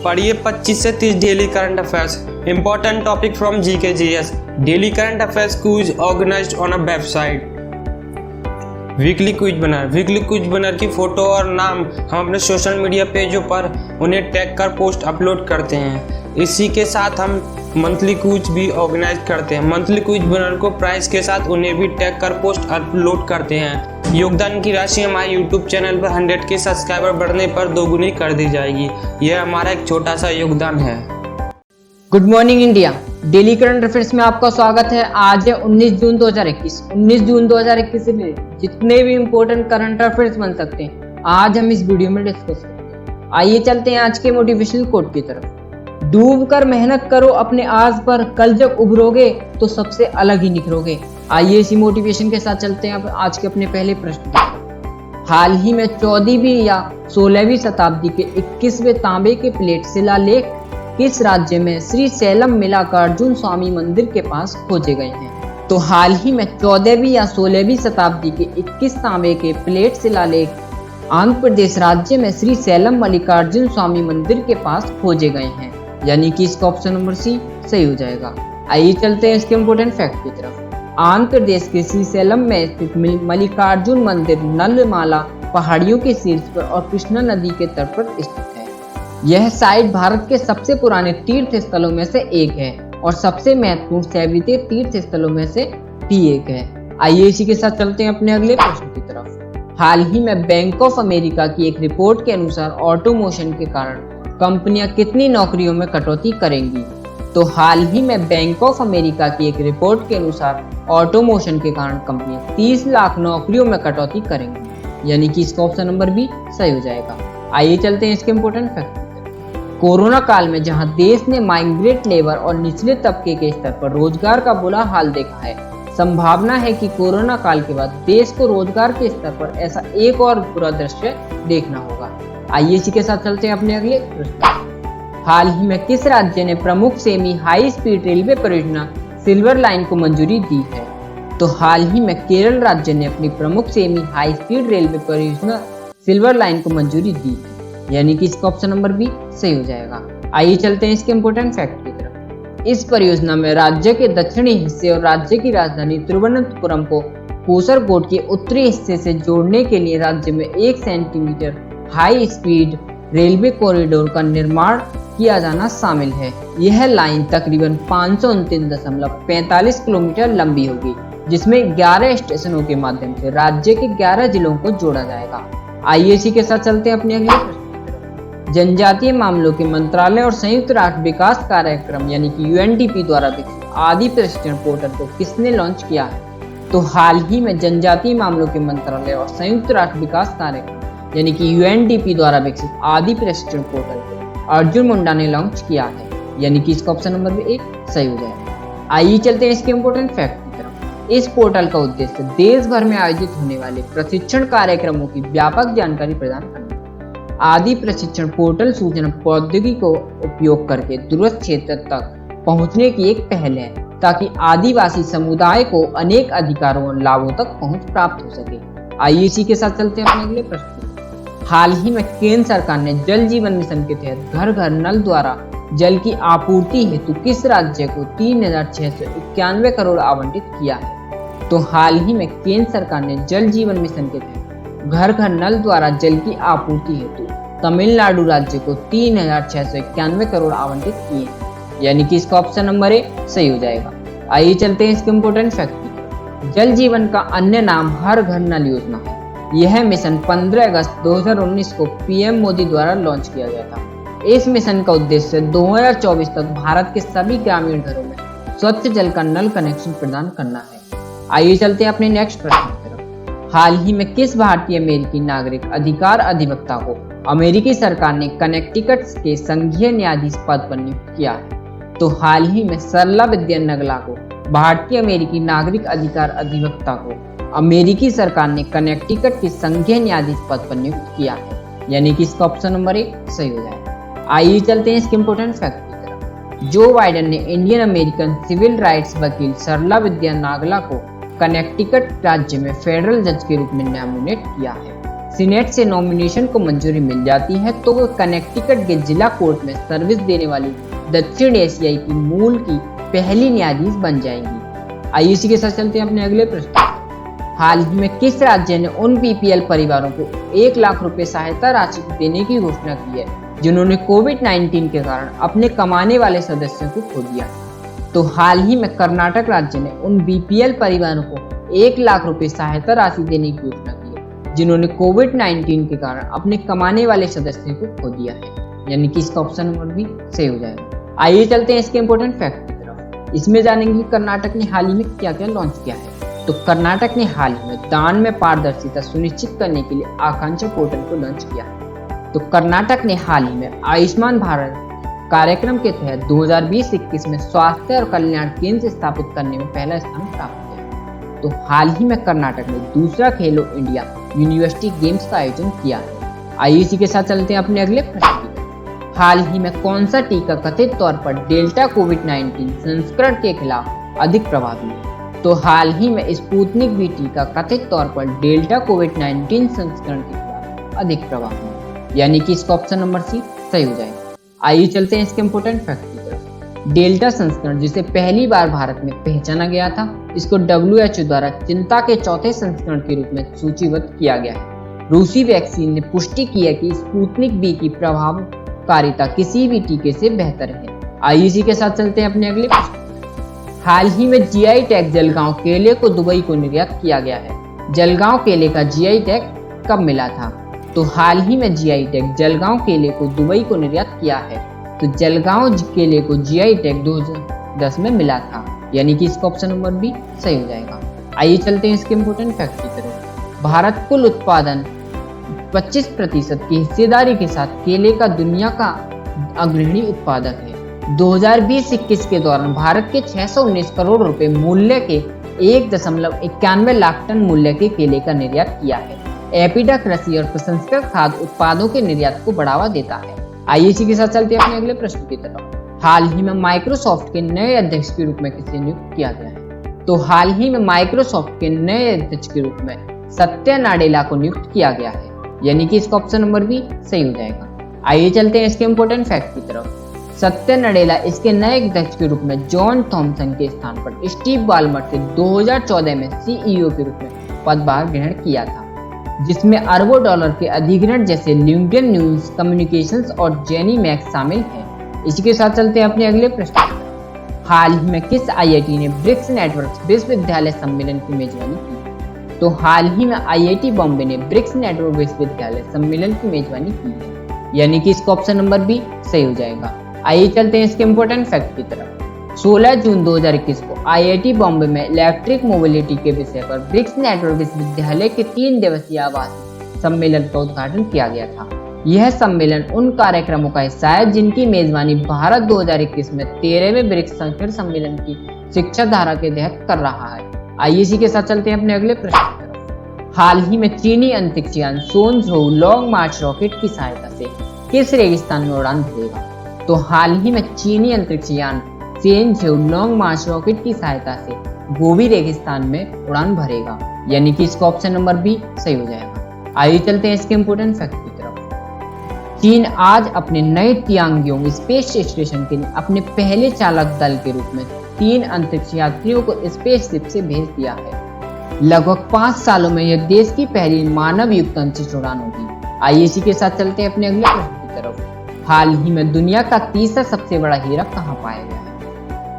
पढ़िए 25 से 30 daily current affairs, important topic from GK GS, daily current affairs quiz organized on a website. Weekly quiz banner की फोटो और नाम हम अपने सोशल मीडिया पेजों पर उन्हें टैग कर पोस्ट अपलोड करते हैं। इसी के साथ हम मंथली क्विज भी ऑर्गेनाइज करते हैं। मंथली क्विज बनर को प्राइस के साथ उन्हें भी टैग कर पोस्ट अपलोड करते हैं। योगदान की राशि हमारे यूट्यूब चैनल पर 100 के सब्सक्राइबर बढ़ने पर दोगुनी कर दी जाएगी। यह हमारा एक छोटा सा योगदान है। Good morning India, daily current affairs में आपका स्वागत है। आज है 19 जून 2021। 19 जून 2021 में जितने भी इम्पोर्टेंट करंट अफेयर्स बन सकते हैं आज हम इस वीडियो में डिस्कस करेंगे। आइए चलते हैं आज के मोटिवेशनल कोट की तरफ। डूब कर मेहनत करो अपने आज पर, कल जब उभरोगे तो सबसे अलग ही निखरोगे। आइए इसी मोटिवेशन के साथ चलते हैं आज के अपने पहले प्रश्न की तरफ। हाल ही में 14वीं या 16वीं शताब्दी के 21वें तांबे के प्लेट शिलालेख किस राज्य में श्री सैलम मल्लिकार्जुन स्वामी मंदिर के पास खोजे गए हैं? तो हाल ही में 14वीं या 16वीं शताब्दी के 21 तांबे के प्लेट शिलालेख आंध्र प्रदेश राज्य में श्री सैलम मल्लिकार्जुन स्वामी मंदिर के पास खोजे गए हैं, यानी कि इसका ऑप्शन नंबर सी सही हो जाएगा। आइए चलते हैं इसके इम्पोर्टेंट फैक्ट की तरफ। आंध्र प्रदेश के श्रीशैलम में स्थित मल्लिकार्जुन मंदिर नलमाला पहाड़ियों के शीर्ष पर और कृष्णा नदी के तट पर स्थित है। यह साइट भारत के सबसे पुराने तीर्थ स्थलों में से एक है और सबसे महत्वपूर्ण शैवीय तीर्थ स्थलों में से भी एक है। आइए इसी के साथ चलते हैं अपने अगले प्रश्न की तरफ। हाल ही में बैंक ऑफ अमेरिका की एक रिपोर्ट के अनुसार ऑटोमोशन के कारण कंपनियां कितनी नौकरियों में कटौती करेंगी? तो हाल ही में बैंक ऑफ अमेरिका की एक रिपोर्ट के अनुसार ऑटोमोशन के कारण कंपनियां 30 लाख नौकरियों में कटौती करेंगी, यानी कि इसका ऑप्शन नंबर बी सही हो जाएगा। आइए चलते हैं इसके इम्पोर्टेंट फैक्ट। कोरोना काल में जहां देश ने माइग्रेंट लेबर और निचले तबके के स्तर पर रोजगार का बुरा हाल देखा है, संभावना है कि कोरोना काल के बाद देश को रोजगार के स्तर पर ऐसा एक और बुरा दृश्य देखना होगा। आइए इसी के साथ चलते हैं अपने अगले प्रश्न। हाल ही में किस राज्य ने प्रमुख सेमी हाई स्पीड रेलवे परियोजना सिल्वर लाइन को मंजूरी दी है? तो हाल ही में केरल राज्य ने अपनी प्रमुख सेमी हाई स्पीड रेलवे परियोजना सिल्वर लाइन को मंजूरी दी है, यानी कि इसका ऑप्शन नंबर बी सही हो जाएगा। आइए चलते हैं इसके इम्पोर्टेंट फैक्ट की तरफ। इस परियोजना में राज्य के दक्षिणी हिस्से और राज्य की राजधानी तिरुवनंतपुरम को कासरगोड के उत्तरी हिस्से से जोड़ने के लिए राज्य में 1 centimetre high speed railway corridor का निर्माण किया जाना शामिल है। यह लाइन तकरीबन 529.45 किलोमीटर लंबी होगी, जिसमें 11 स्टेशनों के माध्यम से राज्य के 11 जिलों को जोड़ा जाएगा। आइए इसी के साथ चलते हैं अपने अगले प्रश्न। जनजातीय मामलों के मंत्रालय और संयुक्त राष्ट्र विकास कार्यक्रम यानी कि यूएनडीपी द्वारा विकसित आदि प्रशिक्षण पोर्टल को किसने लॉन्च किया है? तो हाल ही में जनजातीय मामलों के मंत्रालय और संयुक्त राष्ट्र विकास कार्यक्रम यानी कि यूएनडीपी द्वारा विकसित आदि प्रशिक्षण पोर्टल को अर्जुन मुंडा ने लॉन्च किया है, यानी कि इसका ऑप्शन नंबर भी 1 सही हो जाएगा। आइए चलते हैं इसके इम्पोर्टेंट फैक्ट की तरफ। इस पोर्टल का उद्देश्य देश भर में आयोजित होने वाले प्रशिक्षण कार्यक्रमों की व्यापक जानकारी प्रदान करना। आदि प्रशिक्षण पोर्टल सूचना प्रौद्योगिकी को उपयोग करके दूरस्थ क्षेत्र तक पहुंचने की एक पहल है, ताकि आदिवासी समुदाय को अनेक अधिकारों और लाभों तक पहुंच प्राप्त हो सके। आइए इसी के साथ चलते हैं अपने अगले प्रश्न। हाल ही में केंद्र सरकार ने जल जीवन मिशन के तहत घर घर नल द्वारा जल की आपूर्ति हेतु किस राज्य को 3,691 करोड़ आवंटित किया है? तो हाल ही में केंद्र सरकार ने जल जीवन मिशन के तहत घर घर नल द्वारा जल की आपूर्ति हेतु तमिलनाडु राज्य को 3,691 करोड़ आवंटित किए हैं, यानी कि इसका ऑप्शन नंबर ए सही हो जाएगा। आइए चलते हैं इसके इम्पोर्टेंट फैक्ट। जल जीवन का अन्य नाम हर घर नल योजना है। यह मिशन 15 अगस्त 2019 को पीएम मोदी द्वारा लॉन्च किया गया था। इस मिशन का उद्देश्य 2024 तक भारत के सभी ग्रामीण घरों में स्वच्छ जल का नल कनेक्शन प्रदान करना है। आइए चलते हैं अपने नेक्स्ट प्रश्न की तरफ। हाल ही में किस भारतीय अमेरिकी नागरिक अधिकार अधिवक्ता को अमेरिकी सरकार ने कनेक्टिकट के संघीय न्यायाधीश पद पर नियुक्त किया है? तो हाल ही में सरला विद्या नगला को भारतीय अमेरिकी नागरिक अधिकार अधिवक्ता को अमेरिकी सरकार ने कनेक्टिकट के संघीय न्यायाधीश पद पर नियुक्त किया है, यानी कि इसका ऑप्शन नंबर 1 सही हो जाएगा। आइए चलते हैं इसके इम्पोर्टेंट फैक्ट की तरफ। जो बाइडेन ने इंडियन अमेरिकन सिविल राइट्स वकील सरला विद्या नागला को कनेक्टिकट राज्य में फेडरल जज के रूप में नॉमिनेट किया है। सीनेट से नॉमिनेशन को मंजूरी मिल जाती है तो वो कनेक्टिकट के जिला कोर्ट में सर्विस देने वाली दक्षिण एशियाई की मूल की पहली न्यायाधीश बन जाएंगी। आइए इसी के साथ चलते हैं अपने अगले प्रश्न। हाल ही में किस राज्य ने उन बीपीएल परिवारों को 1 लाख रुपए सहायता राशि देने की घोषणा की है जिन्होंने कोविड-19 के कारण अपने कमाने वाले सदस्यों को खो दिया? तो हाल ही में कर्नाटक राज्य ने उन बीपीएल परिवारों को 1 लाख रुपए सहायता राशि देने की घोषणा की है जिन्होंने कोविड-19 के कारण अपने कमाने वाले सदस्यों को खो दिया है, यानी कि इसका ऑप्शन नंबर भी सही हो जाएगा। आइए चलते हैं इसके इंपॉर्टेंट फैक्ट की तरफ। इसमें जानेंगे कि कर्नाटक ने हाल ही में क्या क्या लॉन्च किया है। तो कर्नाटक ने हाल ही में दान में पारदर्शिता सुनिश्चित करने के लिए आकांक्षा पोर्टल को लॉन्च किया है। तो कर्नाटक ने हाल ही में आयुष्मान भारत कार्यक्रम के तहत 2020-21 में स्वास्थ्य और कल्याण केंद्र स्थापित करने में पहला स्थान प्राप्त किया। तो हाल ही में कर्नाटक ने दूसरा खेलो इंडिया यूनिवर्सिटी गेम्स का आयोजन किया है। आइए इसी के साथ चलते हैं अपने अगले प्रश्न की तरफ। हाल ही में कौन सा टीका कथित तौर पर डेल्टा कोविड-19 संस्करण के खिलाफ अधिक प्रभावी है? तो हाल ही में स्पुतनिक वी टीका कथित तौर पर डेल्टा कोविड-19 संस्करण के खिलाफ अधिक प्रभावी है, यानी कि इसका ऑप्शन नंबर सी सही हो जाएगा। आइए चलते हैं इसके इंपॉर्टेंट फैक्ट की तरफ। डेल्टा संस्करण जिसे पहली बार भारत में पहचाना गया था, इसको WHO द्वारा चिंता के चौथे संस्करण के रूप में सूचीबद्ध किया गया है। रूसी वैक्सीन ने पुष्टि की है कि स्पुतनिक वी की प्रभावकारिता किसी भी टीके से बेहतर है। आइए इसी के साथ चलते हैं अपने अगले प्रश्न। हाल ही में GI टैग जलगांव केले को दुबई को निर्यात किया गया है। जलगांव केले का GI टैग कब मिला था? तो हाल ही में GI टैग जलगांव केले को दुबई को निर्यात किया है। तो जलगांव केले को GI टैग 2010 में मिला था, यानी कि इसका ऑप्शन नंबर भी सही हो जाएगा। आइए चलते हैं इसके इंपॉर्टेंट फैक्ट की तरफ। भारत कुल उत्पादन 25% की हिस्सेदारी के साथ केले का दुनिया का अग्रणी उत्पादक है। 2020-21 के दौरान भारत के 619 करोड़ रुपए मूल्य के 1.91 लाख टन मूल्य के केले का निर्यात किया है। एपिडा कृषि और प्रसंस्कृत खाद्य उत्पादों के निर्यात को बढ़ावा देता है। आइए इसी के साथ चलते हैं अपने अगले प्रश्न की तरफ। हाल ही में माइक्रोसॉफ्ट के नए अध्यक्ष के रूप में किसे नियुक्त किया गया है? तो हाल ही में माइक्रोसॉफ्ट के नए अध्यक्ष के रूप में सत्या नाडेला को नियुक्त किया गया है, यानी कि इसका ऑप्शन नंबर भी सही हो जाएगा। आइए चलते हैं इसके इंपॉर्टेंट फैक्ट की तरफ। सत्या नाडेला इसके नए अध्यक्ष के रूप में जॉन थॉमसन के स्थान पर स्टीव बाल्मर से 2014 में CEO के रूप में पदभार ग्रहण किया था, जिसमें अरबों डॉलर के अधिग्रहण जैसे लिंक्डइन न्यूज कम्युनिकेशंस और जेनी मैक्स शामिल हैं। इसी के साथ चलते हैं अपने अगले प्रश्न। हाल ही में किस IIT ने ब्रिक्स नेटवर्क विश्वविद्यालय सम्मेलन की मेजबानी की? तो हाल ही में IIT बॉम्बे ने ब्रिक्स नेटवर्क विश्वविद्यालय सम्मेलन की मेजबानी की है, यानी कि इसका ऑप्शन नंबर भी सही हो जाएगा। आइए चलते हैं इसके इंपॉर्टेंट फैक्ट की तरफ। 16 जून 2021 को IIT बॉम्बे में इलेक्ट्रिक मोबिलिटी के विषय पर ब्रिक्स नेटवर्क विश्वविद्यालय के 3 दिवसीय आवासीय सम्मेलन का उद्घाटन किया गया था। यह सम्मेलन उन कार्यक्रमों का हिस्सा है जिनकी मेजबानी भारत 2021 में 13वें ब्रिक्स शिखर सम्मेलन की शिक्षा धारा के तहत कर रहा है। आइए इसी के साथ चलते हैं अपने अगले प्रश्न की तरफ। हाल ही में चीनी अंतरिक्षयान सोनझोउ लॉन्ग मार्च रॉकेट की सहायता से किस रेगिस्तान में उड़ान भरेगा? तो हाल ही में चीनी अंतरिक्षयान सोनझोउ लॉन्ग मार्च रॉकेट की सहायता से गोबी रेगिस्तान में उड़ान भरेगा, यानी कि इसका ऑप्शन नंबर भी सही हो जाएगा। आइए चलते हैं इसके इंपोर्टेंट फैक्ट की तरफ। चीन आज अपने नए तियांगयोंग स्पेस स्टेशन के लिए अपने पहले चालक दल के रूप में 3 अंतरिक्ष यात्रियों को स्पेसशिप से भेज दिया है। लगभग 5 सालों में यह देश की पहली मानव युक्त अंतरिक्ष उड़ान होगी। आइए इसी के साथ चलते हैं अपने अगले प्रश्न की तरफ। हाल ही में दुनिया का तीसरा सबसे बड़ा हीरा कहाँ पाया गया है?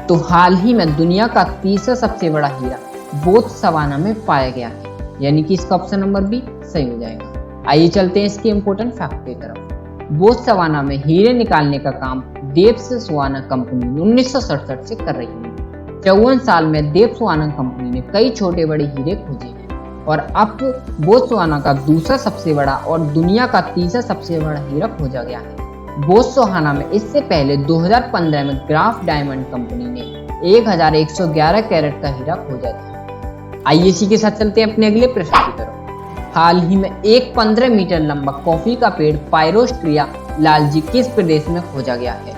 तो हाल ही में दुनिया का तीसरा सबसे बड़ा हीरा बोत्सवाना में पाया गया है, यानी कि इसका ऑप्शन नंबर भी सही हो जाएगा। आइए चलते हैं इसके इंपोर्टेंट फैक्ट की तरफ। बोत्सवाना में हीरे निकालने का काम बोत्सवाना कंपनी 1967 से कर रही है। 54 साल में बोत्सवाना कंपनी ने कई छोटे बड़े हीरे खोजे हैं और अब बोत्सवाना का दूसरा सबसे बड़ा और दुनिया का तीसरा सबसे बड़ा हीरा खोजा गया है। बोत्सवाना में इससे पहले 2015 में ग्राफ डायमंड कंपनी ने 1111 कैरेट का हीरा खोजा था। आइए इसी के साथ चलते हैं अपने अगले प्रश्न की तरफ। हाल ही में एक 15 मीटर लंबा कॉफी का पेड़ पायरोस्ट्रिया लालजी किस प्रदेश में खोजा गया है?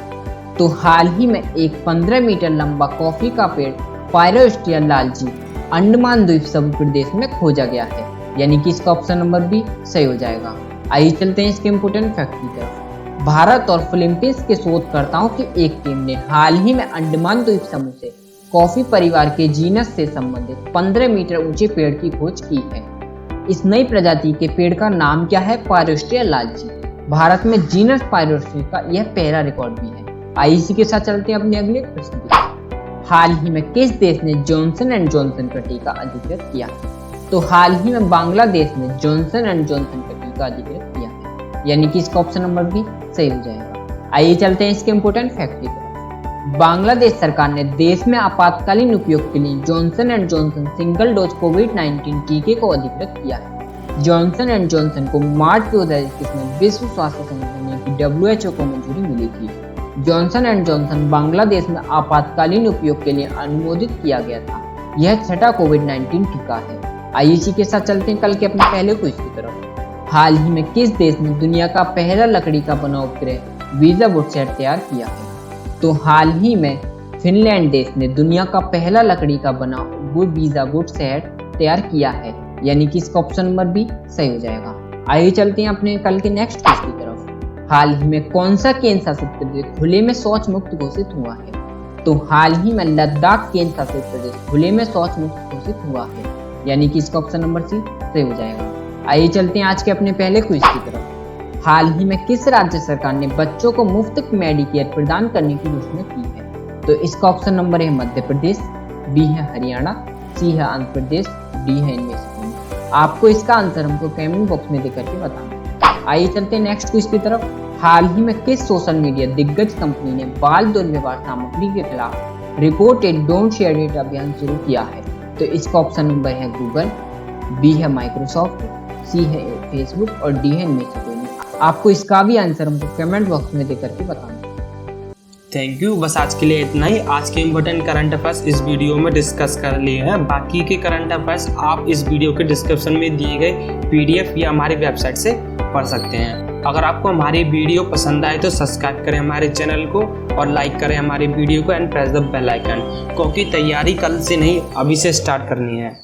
तो हाल ही में एक 15 मीटर लंबा कॉफी का पेड़ पायरोस्ट्रिया लालजी अंडमान द्वीप समूह प्रदेश में खोजा गया है, यानी कि इसका ऑप्शन नंबर बी सही हो जाएगा। आइए चलते हैं इसके इम्पोर्टेंट फैक्ट की तरफ। भारत और फिलीपींस के शोधकर्ताओं की एक टीम ने हाल ही में अंडमान द्वीप समूह से कॉफी परिवार के जीनस से संबंधित 15 मीटर ऊंचे पेड़ की खोज की है। इस नई प्रजाति के पेड़ का नाम क्या है? पायरोस्टिया लालची। भारत में जीनस पायरोस्टिया का यह पहला रिकॉर्ड भी है। आइए इसी के साथ चलते हैं अपने अगले प्रश्न की तरफ। हाल ही में किस देश ने जॉनसन एंड जॉनसन का टीका अधिकृत किया? तो हाल ही में बांग्लादेश ने जॉनसन एंड जॉनसन का टीका अधिकृत किया है, यानी कि इसका ऑप्शन नंबर बी सही हो जाएगा। आइए चलते हैं इसके इम्पोर्टेंट फैक्ट की तरफ। बांग्लादेश सरकार ने देश में आपातकालीन उपयोग के लिए Johnson and Johnson single dose कोविड-19 टीके को अधिकृत किया है। जॉनसन एंड जॉनसन को मार्च 2021 में विश्व स्वास्थ्य संगठन यानी कि WHO को मंजूरी मिली थी। जॉनसन एंड जॉनसन बांग्लादेश में आपातकालीन उपयोग के लिए अनुमोदित किया गया था। यह छठा कोविड-19 टीका है। आइए इसी के साथ चलते हैं कल के अपने पहले क्विज की तरफ। हाल ही में किस देश ने दुनिया का पहला लकड़ी का बना उपग्रह वीजा वुड सेट तैयार किया है? तो हाल ही में फिनलैंड देश ने दुनिया का पहला लकड़ी का बना वीजा वुड सेट तैयार किया है, यानी कि इसका ऑप्शन नंबर बी सही हो जाएगा। आइए चलते हैं अपने कल के नेक्स्ट क्विज की तरफ। हाल ही में कौन सा केंद्र शासित प्रदेश खुले में शौच मुक्त घोषित हुआ है? तो हाल ही में लद्दाख केंद्र शासित प्रदेश खुले में शौच मुक्त घोषित हुआ है, यानी कि इसका ऑप्शन नंबर सी सही हो जाएगा। आइए चलते हैं आज के अपने पहले क्विज की तरफ। हाल ही में किस राज्य सरकार ने बच्चों को मुफ्त मेडिकेयर प्रदान करने की घोषणा की है? तो इसका ऑप्शन नंबर है मध्य प्रदेश, बी है हरियाणा, सी है आंध्र प्रदेश, डी है इनमें से कोई। आपको इसका आंसर हमको कमेंट बॉक्स में देकर के बताना। आइए चलते हैं नेक्स्ट क्विज की तरफ। हाल ही में किस सोशल मीडिया दिग्गज कंपनी ने बाल दुर्व्यवहार सामग्री के खिलाफ report it don't share it अभियान शुरू किया है? तो इसका ऑप्शन नंबर है गूगल, बी है माइक्रोसॉफ्ट, सी है फेसबुक और डी है इनमें से कोई नहीं। आपको इसका भी आंसर हमको कमेंट बॉक्स में देकर के बताना। Thank you. बस आज के लिए इतना ही। आज के इम्पोर्टेंट करंट अफेयर्स इस वीडियो में डिस्कस कर लिए हैं। बाकी के करंट अफेयर्स आप इस वीडियो के डिस्क्रिप्शन में दिए गए PDF या हमारी वेबसाइट से पढ़ सकते हैं। अगर आपको हमारी वीडियो पसंद आए तो सब्सक्राइब करें हमारे चैनल को और लाइक करें हमारी वीडियो को and press the bell icon, क्योंकि तैयारी कल से नहीं अभी से स्टार्ट करनी है।